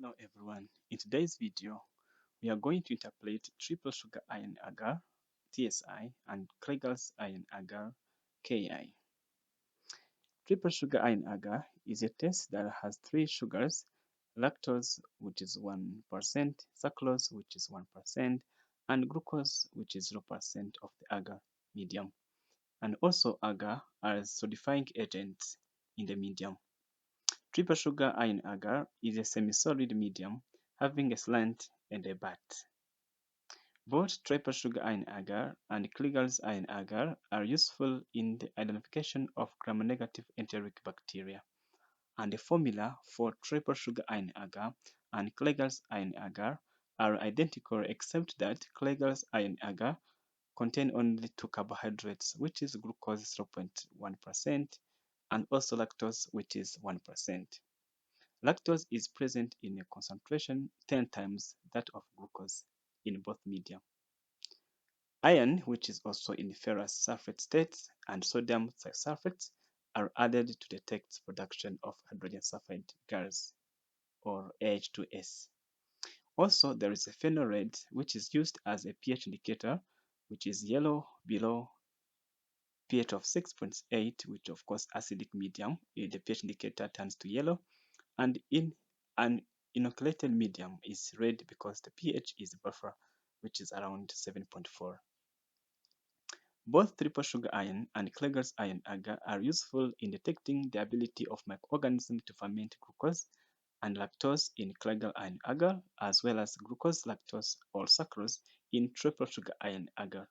Hello everyone, in today's video we are going to interpolate triple sugar ion agar TSI and Kligler's ion agar KI. Triple sugar ion agar is a test that has three sugars: lactose, which is 1%, sucrose, which is 1%, and glucose, which is 0% of the agar medium, and also agar as solidifying agents in the medium. Triple sugar ion agar is a semi-solid medium having a slant and a butt. Both triple sugar ion agar and Kligler's ion agar are useful in the identification of gram-negative enteric bacteria, and the formula for triple sugar ion agar and Kligler's ion agar are identical except that Kligler's ion agar contain only two carbohydrates, which is glucose 0.1% and also lactose, which is 1%. Lactose is present in a concentration 10 times that of glucose in both media. Iron, which is also in ferrous sulfate state, and sodium sulfate are added to detect production of hydrogen sulfide gas, or H2S. Also, there is a phenol red, which is used as a pH indicator, which is yellow below pH of 6.8, which of course acidic medium, the pH indicator turns to yellow, and in an inoculated medium is red because the pH is buffer, which is around 7.4. Both triple sugar ion and Kligler's ion agar are useful in detecting the ability of microorganisms to ferment glucose and lactose in Kligler's ion agar, as well as glucose, lactose, or sucrose in triple sugar ion agar,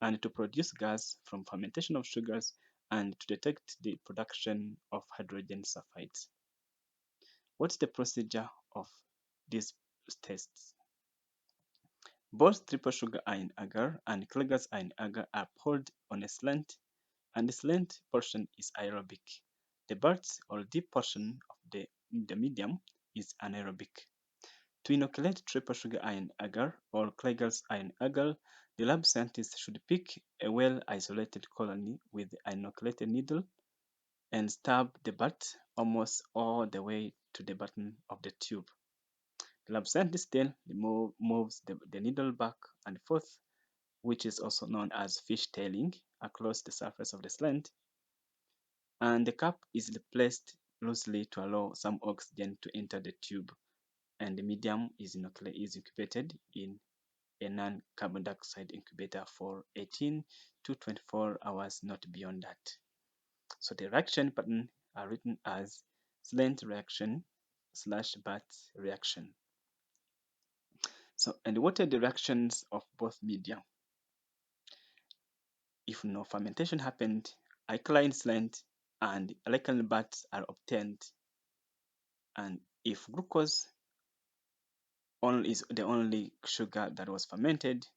and to produce gas from fermentation of sugars and to detect the production of hydrogen sulfides. What's the procedure of these tests? Both triple sugar ion agar and Kligler's ion agar are poured on a slant, and the slant portion is aerobic. The butt or deep portion of the medium is anaerobic. To inoculate triple sugar ion agar or Kligler's ion agar, the lab scientist should pick a well-isolated colony with the inoculated needle and stab the butt almost all the way to the bottom of the tube. The lab scientist then moves the needle back and forth, which is also known as fishtailing, across the surface of the slant, and the cap is placed loosely to allow some oxygen to enter the tube, and the medium is incubated in a non-carbon dioxide incubator for 18 to 24 hours, not beyond that. So the reaction pattern are written as slant reaction / butt reaction. So, and what are the reactions of both media? If no fermentation happened, alkaline slant and alkaline butts are obtained. And if glucose is the only sugar that was fermented,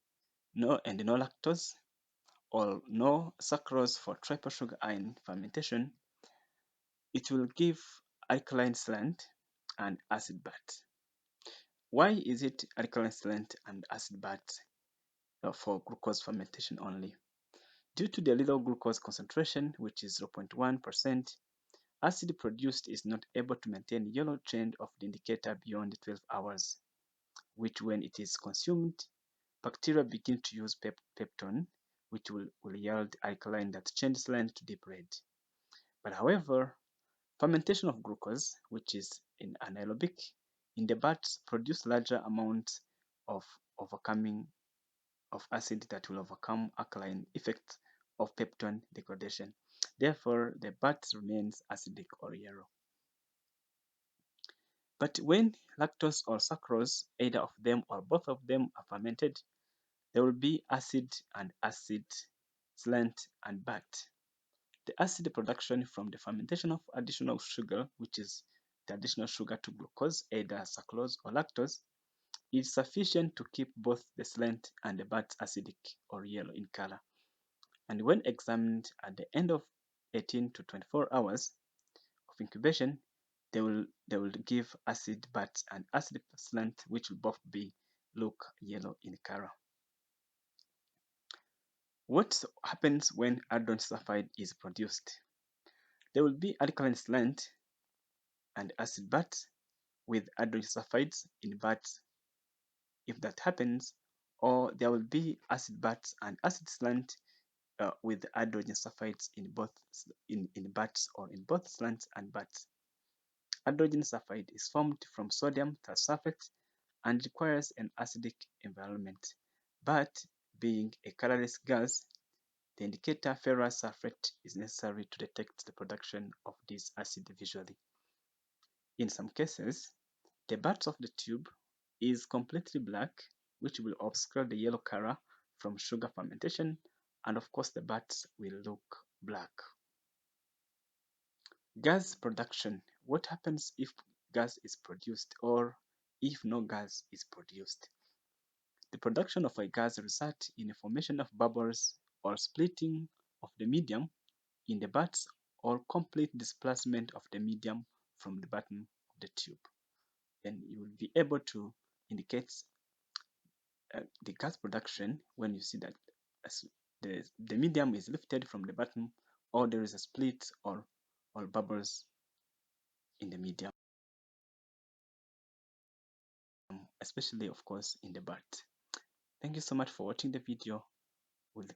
no lactose, or no sucrose for triple sugar ion fermentation, it will give alkaline slant and acid butt. Why is it alkaline slant and acid butt for glucose fermentation only? Due to the little glucose concentration, which is 0.1%, acid produced is not able to maintain yellow trend of the indicator beyond 12 hours, which when it is consumed, bacteria begin to use peptone, which will yield alkaline that changes slant to deep red. But however, fermentation of glucose, which is anaerobic, in the buds produce larger amounts of overcoming of acid that will overcome alkaline effects of peptone degradation. Therefore, the butt remains acidic or yellow. But when lactose or sucrose, either of them or both of them, are fermented, there will be acid, slant, and butt. The acid production from the fermentation of additional sugar, which is the additional sugar to glucose, either sucrose or lactose, is sufficient to keep both the slant and the butt acidic or yellow in color. And when examined at the end of 18 to 24 hours of incubation, they will give acid butt and acid slant, which will both look yellow in color. What happens when hydrogen sulfide is produced? There will be alkaline slant and acid butt, with hydrogen sulfides in buds if that happens, or there will be acid buds and acid slant with hydrogen sulfides in both in buds or in both slants and buds. Hydrogen sulfide is formed from sodium thiosulfate and requires an acidic environment, but being a colorless gas, the indicator ferrous sulfate is necessary to detect the production of this acid visually. In some cases, the buds of the tube is completely black, which will obscure the yellow color from sugar fermentation, and of course the buds will look black. Gas production. What happens if gas is produced or if no gas is produced? The production of a gas results in the formation of bubbles or splitting of the medium in the buds or complete displacement of the medium from the bottom of the tube. Then you will be able to indicate the gas production when you see that the medium is lifted from the bottom or there is a split or bubbles in the medium, especially of course in the bud. Thank you so much for watching the video. We'll